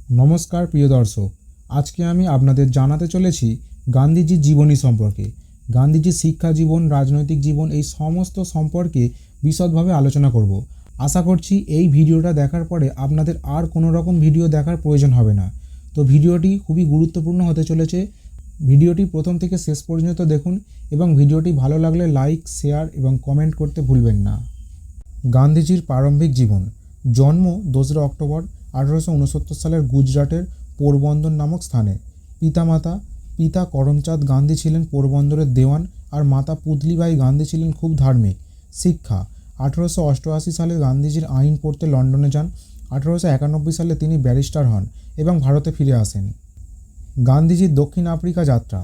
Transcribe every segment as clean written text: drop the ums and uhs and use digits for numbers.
নমস্কার প্রিয় দর্শক, আজকে আমি আপনাদের জানাতে চলেছি গান্ধীজির জীবনী সম্পর্কে। গান্ধীজির শিক্ষা জীবন, রাজনৈতিক জীবন এই সমস্ত সম্পর্কে বিশদভাবে আলোচনা করব। আশা করছি এই ভিডিওটা দেখার পরে আপনাদের আর কোনো রকম ভিডিও দেখার প্রয়োজন হবে না। তো ভিডিওটি খুবই গুরুত্বপূর্ণ হতে চলেছে। ভিডিওটি প্রথম থেকে শেষ পর্যন্ত দেখুন এবং ভিডিওটি ভালো লাগলে লাইক, শেয়ার এবং কমেন্ট করতে ভুলবেন না। গান্ধীজির প্রারম্ভিক জীবন। জন্ম 2রা অক্টোবর 1869 সালের গুজরাটের পোরবন্দর নামক স্থানে। পিতা করমচাঁদ গান্ধী ছিলেন পোরবন্দরের দেওয়ান আর মাতা পুতলিবাই গান্ধী ছিলেন খুব ধার্মিক। শিক্ষা। 1888 সালে গান্ধীজির আইন পড়তে লন্ডনে যান। 1891 সালে তিনি ব্যারিস্টার হন এবং ভারতে ফিরে আসেন। গান্ধীজির দক্ষিণ আফ্রিকা যাত্রা।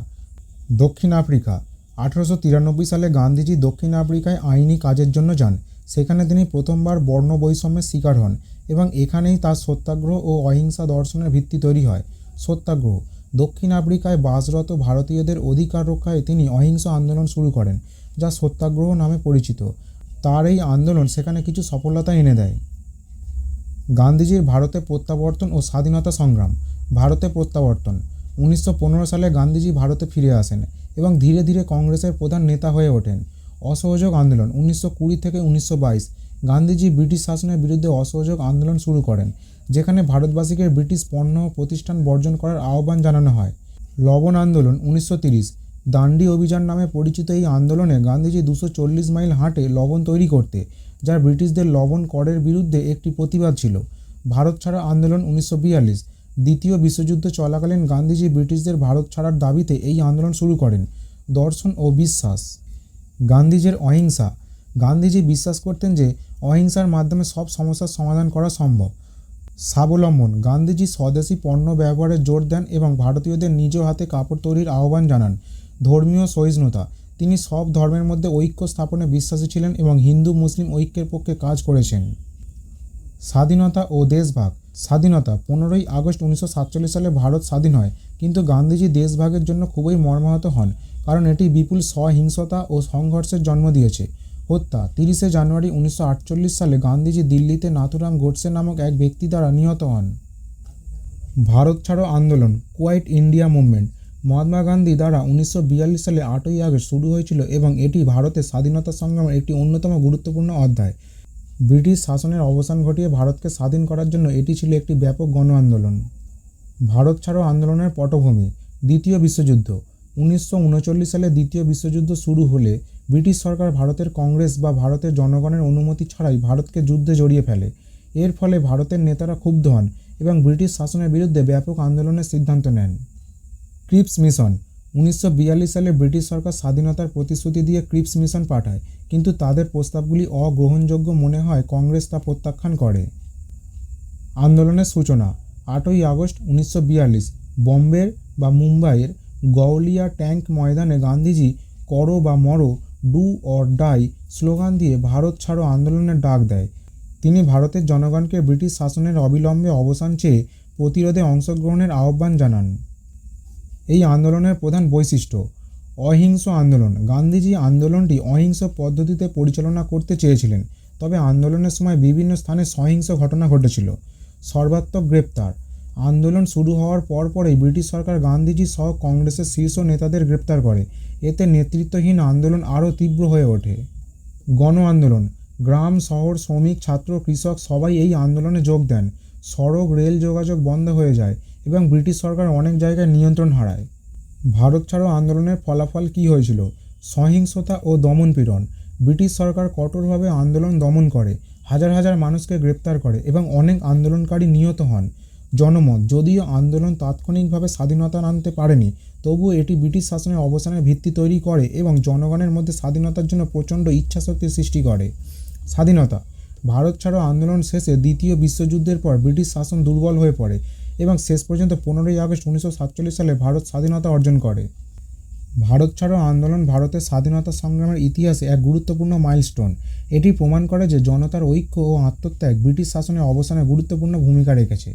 দক্ষিণ আফ্রিকা। 1893 সালে গান্ধীজি দক্ষিণ আফ্রিকায় আইনি কাজের জন্য যান। সেখানে তিনি প্রথমবার বর্ণ বৈষম্যের শিকার হন এবং এখানেই তার সত্যাগ্রহ ও অহিংসা দর্শনের ভিত্তি তৈরি হয়। সত্যাগ্রহ। দক্ষিণ আফ্রিকায় বাসরত ভারতীয়দের অধিকার রক্ষায় তিনি অহিংস আন্দোলন শুরু করেন, যা সত্যাগ্রহ নামে পরিচিত। তার এই আন্দোলন সেখানে কিছু সফলতা এনে দেয়। গান্ধীজির ভারতে প্রত্যাবর্তন ও স্বাধীনতা সংগ্রাম। ভারতে প্রত্যাবর্তন। 1915 সালে গান্ধীজি ভারতে ফিরে আসেন এবং ধীরে ধীরে কংগ্রেসের প্রধান নেতা হয়ে ওঠেন। অসহযোগ আন্দোলন। 1920 থেকে 1922 গান্ধীজি ব্রিটিশ শাসনের বিরুদ্ধে অসহযোগ আন্দোলন শুরু করেন, যেখানে ভারতবাসীকে ব্রিটিশ পণ্য ও প্রতিষ্ঠান বর্জন করার আহ্বান জানানো হয়। লবণ আন্দোলন। 1930 দান্ডি অভিযান নামে পরিচিত এই আন্দোলনে গান্ধীজি 240 মাইল হাঁটে লবণ তৈরি করতে, যা ব্রিটিশদের লবণ করের বিরুদ্ধে একটি প্রতিবাদ ছিল। ভারত ছাড়া আন্দোলন। 1942 দ্বিতীয় বিশ্বযুদ্ধ চলাকালীন গান্ধীজি ব্রিটিশদের ভারত ছাড়ার দাবিতে এই আন্দোলন শুরু করেন। দর্শন ও বিশ্বাস। গান্ধীজির অহিংসা। গান্ধীজি বিশ্বাস করতেন যে অহিংসার মাধ্যমে সব সমস্যার সমাধান করা সম্ভব। স্বাবলম্বন। গান্ধীজি স্বদেশী পণ্য ব্যবহারে জোর দেন এবং ভারতীয়দের নিজ হাতে কাপড় তৈরির আহ্বান জানান। ধর্মীয় সহিষ্ণুতা। তিনি সব ধর্মের মধ্যে ঐক্য স্থাপনে বিশ্বাসী ছিলেন এবং হিন্দু মুসলিম ঐক্যের পক্ষে কাজ করেছেন। স্বাধীনতা ও দেশভাগ। স্বাধীনতা। 15ই আগস্ট 1947 সালে ভারত স্বাধীন হয়, কিন্তু গান্ধীজি দেশভাগের জন্য খুবই মর্মাহত হন, কারণ এটি বিপুল সহিংসতা ও সংঘর্ষের জন্ম দিয়েছে। হত্যা। 30শে জানুয়ারি 1948 সালে গান্ধীজি দিল্লিতে নাথুরাম গোডসে নামক এক ব্যক্তি দ্বারা নিহত হন। ভারত ছাড়ো আন্দোলন। Quit India movement. Mahatma Gandhi দ্বারা 1942 সালে 8ই আগস্ট শুরু হয়েছিল এবং এটি ভারতের স্বাধীনতা সংগ্রামের একটি অন্যতম গুরুত্বপূর্ণ অধ্যায়। ব্রিটিশ শাসনের অবসান ঘটিয়ে ভারতকে স্বাধীন করার জন্য এটি ছিল একটি ব্যাপক গণ আন্দোলন। ভারত ছাড়ো আন্দোলনের পটভূমি। দ্বিতীয় বিশ্বযুদ্ধ। 1939 সালে দ্বিতীয় বিশ্বযুদ্ধ শুরু হলে ব্রিটিশ সরকার ভারতের কংগ্রেস বা ভারতের জনগণের অনুমতি ছাড়াই ভারতকে যুদ্ধে জড়িয়ে ফেলে। এর ফলে ভারতের নেতারা ক্ষুব্ধ হন এবং ব্রিটিশ শাসনের বিরুদ্ধে ব্যাপক আন্দোলনের সিদ্ধান্ত নেন। Cripps mission. 1942 সালে ব্রিটিশ সরকার স্বাধীনতার প্রতিশ্রুতি দিয়ে ক্রিপস মিশন পাঠায়, কিন্তু তাদের প্রস্তাবগুলি অগ্রহণযোগ্য মনে হয় কংগ্রেস তা প্রত্যাখ্যান করে। আন্দোলনের সূচনা। 8ই আগস্ট 1942 বম্বের বা মুম্বাইয়ের গওলিয়া ট্যাঙ্ক ময়দানে গান্ধীজি করো বা মরো, ডু অর ডাই স্লোগান দিয়ে ভারত ছাড়ো আন্দোলনের ডাক দেয়। তিনি ভারতের জনগণকে ব্রিটিশ শাসনের অবিলম্বে অবসান চেয়ে প্রতিরোধে অংশগ্রহণের আহ্বান জানান। এই আন্দোলনের প্রধান বৈশিষ্ট্য। অহিংস আন্দোলন। গান্ধীজি আন্দোলনটি অহিংস পদ্ধতিতে পরিচালনা করতে চেয়েছিলেন, তবে আন্দোলনের সময় বিভিন্ন স্থানে সহিংস ঘটনা ঘটেছিল। সর্বাত্মক গ্রেপ্তার। আন্দোলন শুরু হওয়ার পরপরই ব্রিটিশ সরকার গান্ধীজি সহ কংগ্রেসের শীর্ষ নেতাদের গ্রেপ্তার করে। এতে নেতৃত্বহীন আন্দোলন আরও তীব্র হয়ে ওঠে। গণ আন্দোলন। গ্রাম, শহর, শ্রমিক, ছাত্র, কৃষক সবাই এই আন্দোলনে যোগ দেন। সড়ক, রেল যোগাযোগ বন্ধ হয়ে যায় এবং ব্রিটিশ সরকার অনেক জায়গায় নিয়ন্ত্রণ হারায়। ভারত ছাড়ো আন্দোলনের ফলাফল কী হয়েছিল? সহিংসতা ও দমনপীড়ন। ব্রিটিশ সরকার কঠোরভাবে আন্দোলন দমন করে, হাজার হাজার মানুষকে গ্রেপ্তার করে এবং অনেক আন্দোলনকারী নিহত হন। জনমত। যদিও আন্দোলন তাৎক্ষণিকভাবে স্বাধীনতা আনতে পারেনি, তবুও এটি ব্রিটিশ শাসনের অবসানের ভিত্তি তৈরি করে এবং জনগণের মধ্যে স্বাধীনতার জন্য প্রচণ্ড ইচ্ছাশক্তির সৃষ্টি করে। স্বাধীনতা। ভারত ছাড়ো আন্দোলন শেষে দ্বিতীয় বিশ্বযুদ্ধের পর ব্রিটিশ শাসন দুর্বল হয়ে পড়ে এবং শেষ পর্যন্ত 15ই আগস্ট 1947 সালে ভারত স্বাধীনতা অর্জন করে। ভারত ছাড়ো আন্দোলন ভারতের স্বাধীনতা সংগ্রামের ইতিহাসে এক গুরুত্বপূর্ণ মাইলস্টোন। এটি প্রমাণ করে যে জনতার ঐক্য ও আত্মত্যাগ ব্রিটিশ শাসনের অবসানে গুরুত্বপূর্ণ ভূমিকা রেখেছে।